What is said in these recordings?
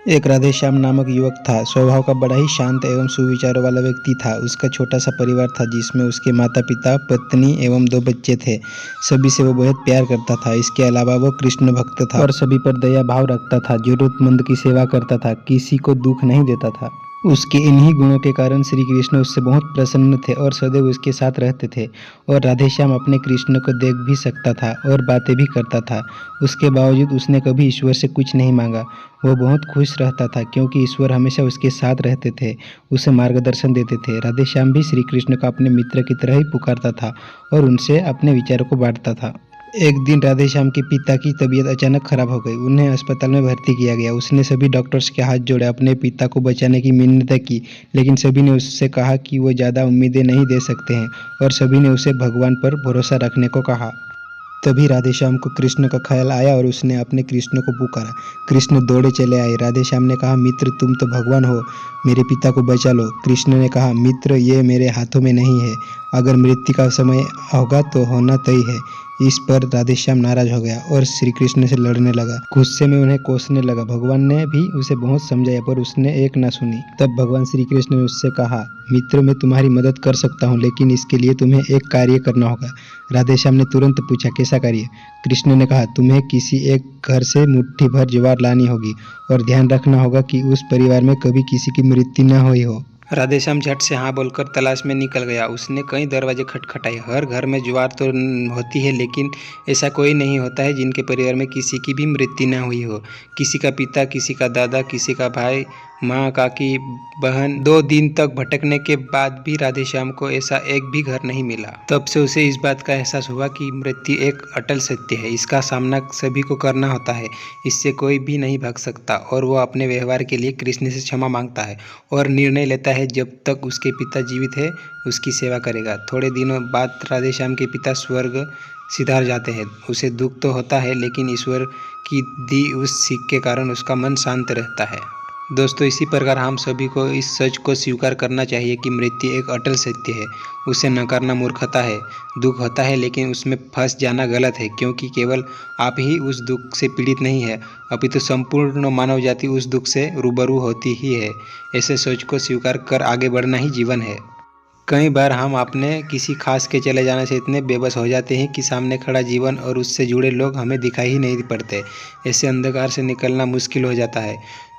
एक राधेश्याम नामक युवक था। स्वभाव का बड़ा ही शांत एवं सुविचारों वाला व्यक्ति था। उसका छोटा सा परिवार था जिसमें उसके माता पिता, पत्नी एवं 2 बच्चे थे। सभी से वो बहुत प्यार करता था। इसके अलावा वो कृष्ण भक्त था और सभी पर दया भाव रखता था। जरूरतमंद की सेवा करता था, किसी को दुख नहीं देता था। उसके इन्हीं गुणों के कारण श्री कृष्ण उससे बहुत प्रसन्न थे और सदैव उसके साथ रहते थे। और राधेश्याम अपने कृष्ण को देख भी सकता था और बातें भी करता था। उसके बावजूद उसने कभी ईश्वर से कुछ नहीं मांगा। वो बहुत खुश रहता था क्योंकि ईश्वर हमेशा उसके साथ रहते थे, उसे मार्गदर्शन देते थे। राधेश्याम भी श्री कृष्ण को अपने मित्र की तरह ही पुकारता था और उनसे अपने विचारों को बांटता था। एक दिन राधेश्याम के पिता की तबीयत अचानक खराब हो गई। उन्हें अस्पताल में भर्ती किया गया। उसने सभी डॉक्टर्स के हाथ जोड़े, अपने पिता को बचाने की मिन्नतें की, लेकिन सभी ने उससे कहा कि वो ज़्यादा उम्मीदें नहीं दे सकते हैं और सभी ने उसे भगवान पर भरोसा रखने को कहा। तभी राधेश्याम को कृष्ण का ख्याल आया और उसने अपने कृष्ण को पुकारा। कृष्ण दौड़े चले आए। राधेश्याम ने कहा, मित्र तुम तो भगवान हो, मेरे पिता को बचा लो। कृष्ण ने कहा, मित्र ये मेरे हाथों में नहीं है, अगर मृत्यु का समय होगा तो होना तय है। इस पर राधेश्याम नाराज हो गया और श्री कृष्ण से लड़ने लगा। गुस्से में उन्हें कोसने लगा। भगवान ने भी उसे बहुत समझाया पर उसने एक ना सुनी। तब भगवान श्री कृष्ण ने उससे कहा, मित्र मैं तुम्हारी मदद कर सकता हूँ, लेकिन इसके लिए तुम्हें एक कार्य करना होगा। राधेश्याम ने तुरंत पूछा, कैसा कार्य? कृष्ण ने कहा, तुम्हें किसी एक घर से मुट्ठी भर ज्वार लानी होगी और ध्यान रखना होगा कि उस परिवार में कभी किसी की मृत्यु न हुई हो। राधेश्याम झट से हाँ बोलकर तलाश में निकल गया। उसने कई दरवाजे खटखटाए। हर घर में ज्वार तो होती है, लेकिन ऐसा कोई नहीं होता है जिनके परिवार में किसी की भी मृत्यु न हुई हो। किसी का पिता, किसी का दादा, किसी का भाई, माँ, काकी, बहन। 2 दिन तक भटकने के बाद भी राधेश्याम को ऐसा एक भी घर नहीं मिला। तब से उसे इस बात का एहसास हुआ कि मृत्यु एक अटल सत्य है। इसका सामना सभी को करना होता है, इससे कोई भी नहीं भाग सकता। और वो अपने व्यवहार के लिए कृष्ण से क्षमा मांगता है और निर्णय लेता है जब तक उसके पिता जीवित है उसकी सेवा करेगा। थोड़े दिनों बाद राधेश्याम के पिता स्वर्ग सिधार जाते हैं। उसे दुख तो होता है, लेकिन ईश्वर की दी उस सीख के कारण उसका मन शांत रहता है। दोस्तों, इसी प्रकार हम सभी को इस सच को स्वीकार करना चाहिए कि मृत्यु एक अटल सत्य है। उसे नकारना मूर्खता है। दुख होता है, लेकिन उसमें फंस जाना गलत है, क्योंकि केवल आप ही उस दुख से पीड़ित नहीं है, अपितु संपूर्ण मानव जाति उस दुख से रूबरू होती ही है। ऐसे सोच को स्वीकार कर आगे बढ़ना ही जीवन है। कई बार हम अपने किसी खास के चले जाने से इतने बेबस हो जाते हैं कि सामने खड़ा जीवन और उससे जुड़े लोग हमें दिखाई ही नहीं पड़ते। ऐसे अंधकार से निकलना मुश्किल हो जाता है।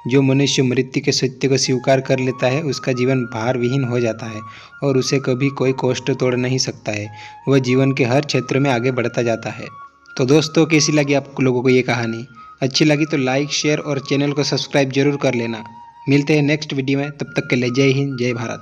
जो मनुष्य मृत्यु के सत्य को स्वीकार कर लेता है उसका जीवन भार विहीन हो जाता है और उसे कभी कोई कष्ट तोड़ नहीं सकता है। वह जीवन के हर क्षेत्र में आगे बढ़ता जाता है। तो दोस्तों, कैसी लगी आप लोगों को ये कहानी? अच्छी लगी तो लाइक, शेयर और चैनल को सब्सक्राइब जरूर कर लेना। मिलते हैं नेक्स्ट वीडियो में। तब तक के लिए जय हिंद, जय भारत।